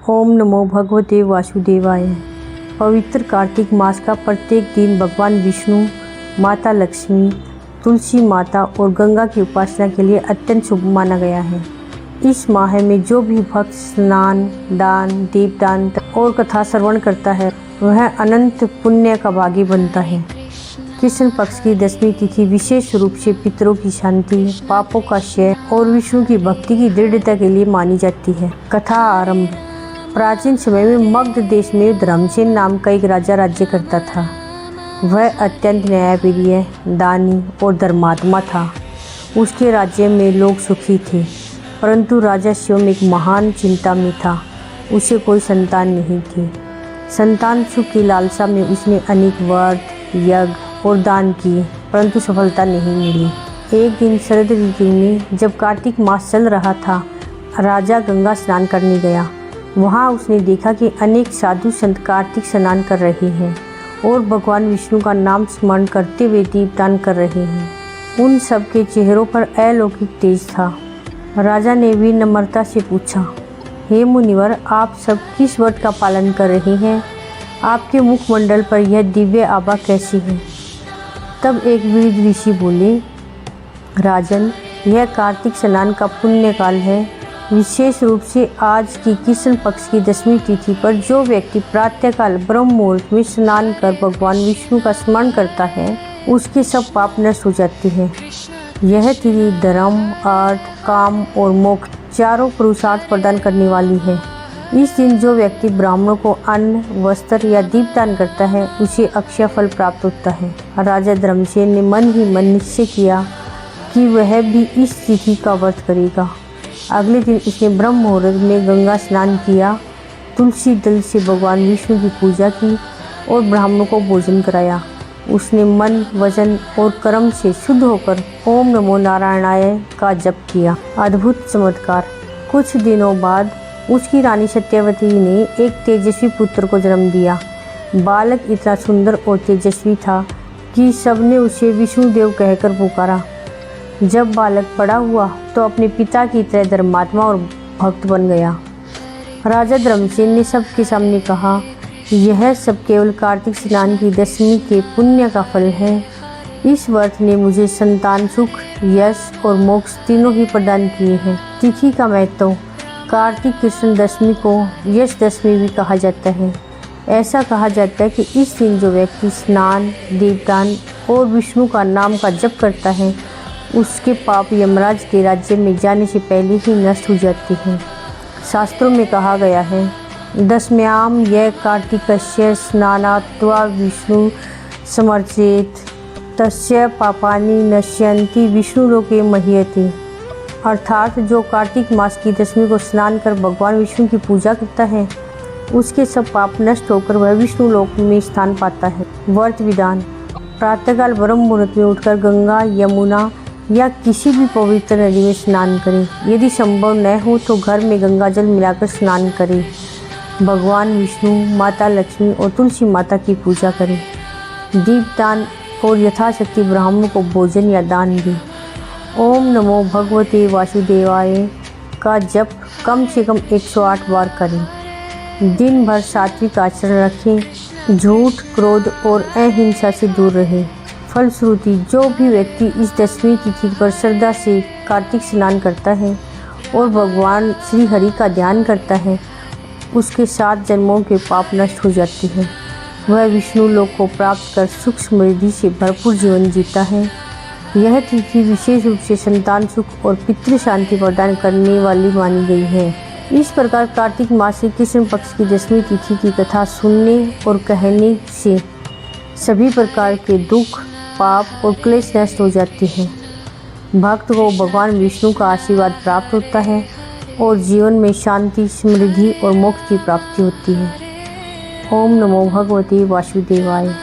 ओम नमो भगवते वासुदेवाय। पवित्र कार्तिक मास का प्रत्येक दिन भगवान विष्णु, माता लक्ष्मी, तुलसी माता और गंगा की उपासना के लिए अत्यंत शुभ माना गया है। इस माह में जो भी भक्त स्नान, दान, दीपदान और कथा श्रवण करता है वह अनंत पुण्य का भागी बनता है। कृष्ण पक्ष की 10वीं तिथि विशेष रूप से पितरों की शांति, पापों का क्षय और विष्णु की भक्ति की दृढ़ता के लिए मानी जाती है। कथा आरंभ। प्राचीन समय में मगध देश में धर्मसेन नाम का एक राजा राज्य करता था। वह अत्यंत न्यायप्रिय, दानी और धर्मात्मा था। उसके राज्य में लोग सुखी थे, परंतु राजा स्वयं एक महान चिंता में था। उसे कोई संतान नहीं थी। संतान सुख की लालसा में उसने अनेक व्रत, यज्ञ और दान किए, परंतु सफलता नहीं मिली। एक दिन शरद ऋतु में जब कार्तिक मास चल रहा था, राजा गंगा स्नान करने गया। वहाँ उसने देखा कि अनेक साधु संत कार्तिक स्नान कर रहे हैं और भगवान विष्णु का नाम स्मरण करते हुए दीपदान कर रहे हैं। उन सब के चेहरों पर अलौकिक तेज था। राजा ने विनम्रता से पूछा, हे मुनिवर, आप सब किस व्रत का पालन कर रहे हैं? आपके मुखमंडल पर यह दिव्य आभा कैसी है? तब एक वृद्ध ऋषि बोले, राजन, यह कार्तिक स्नान का पुण्य काल है। विशेष रूप से आज की कृष्ण पक्ष की 10वीं तिथि पर जो व्यक्ति प्रातःकाल ब्रह्म मुहूर्त में स्नान कर भगवान विष्णु का स्मरण करता है, उसके सब पाप नष्ट हो जाते हैं। यह तिथि धर्म, अर्थ, काम और मोक्ष चारों पुरुषार्थ प्रदान करने वाली है। इस दिन जो व्यक्ति ब्राह्मणों को अन्न, वस्त्र या दीपदान करता है, उसे अक्षय फल प्राप्त होता है। राजा धर्मसेन ने मन ही मन निश्चय किया कि वह भी इस तिथि का व्रत करेगा। अगले दिन उसने ब्रह्म मुहूर्त में गंगा स्नान किया, तुलसी दल से भगवान विष्णु की पूजा की और ब्राह्मणों को भोजन कराया। उसने मन, वचन और कर्म से शुद्ध होकर ओम नमो नारायणाय का जप किया। अद्भुत चमत्कार। कुछ दिनों बाद उसकी रानी सत्यवती ने एक तेजस्वी पुत्र को जन्म दिया। बालक इतना सुंदर और तेजस्वी था कि सबने उसे विष्णुदेव कहकर पुकारा। जब बालक बड़ा हुआ तो अपने पिता की तरह धर्मात्मा और भक्त बन गया। राजा धर्मसेन ने सबके सामने कहा, यह सब केवल कार्तिक स्नान की 10वीं के पुण्य का फल है। इस व्रत ने मुझे संतान सुख, यश और मोक्ष तीनों ही प्रदान किए हैं। तिथि का महत्व। कार्तिक कृष्ण 10वीं को यश 10वीं भी कहा जाता है। ऐसा कहा जाता है कि इस दिन जो व्यक्ति स्नान, दीपदान और विष्णु का नाम का जप करता है, उसके पाप यमराज के राज्य में जाने से पहले ही नष्ट हो जाते हैं। शास्त्रों में कहा गया है, 10म्याम यह कार्तिकस्य स्नानात्वा विष्णु समर्चेत तस्य पापानि नश्यन्ति विष्णुलोके मह्यते। अर्थात जो कार्तिक मास की 10वीं को स्नान कर भगवान विष्णु की पूजा करता है, उसके सब पाप नष्ट होकर वह विष्णु लोक में स्थान पाता है। व्रत विधान। प्रातःकाल ब्रह्म मुहूर्त में उठकर गंगा, यमुना या किसी भी पवित्र नदी में स्नान करें। यदि संभव न हो तो घर में गंगा जल मिलाकर स्नान करें। भगवान विष्णु, माता लक्ष्मी और तुलसी माता की पूजा करें। दीपदान और यथाशक्ति ब्राह्मणों को भोजन या दान दें। ओम नमो भगवते वासुदेवाय का जप कम से कम 108 बार करें। दिन भर सात्विक आचरण रखें। झूठ, क्रोध और अहिंसा से दूर रहें। फलश्रुति, जो भी व्यक्ति इस 10वीं तिथि पर श्रद्धा से कार्तिक स्नान करता है और भगवान श्री हरि का ध्यान करता है, उसके 7 जन्मों के पाप नष्ट हो जाते हैं। वह विष्णु लोक को प्राप्त कर सुख समृद्धि से भरपूर जीवन जीता है। यह तिथि विशेष रूप से संतान सुख और पितृ शांति प्रदान करने वाली मानी गई है। इस प्रकार कार्तिक मास के कृष्ण पक्ष की 10वीं तिथि की कथा सुनने और कहने से सभी प्रकार के दुख, पाप और क्लेश नष्ट हो जाते हैं। भक्त को भगवान विष्णु का आशीर्वाद प्राप्त होता है और जीवन में शांति, समृद्धि और मोक्ष की प्राप्ति होती है। ओम नमो भगवते वासुदेवाय।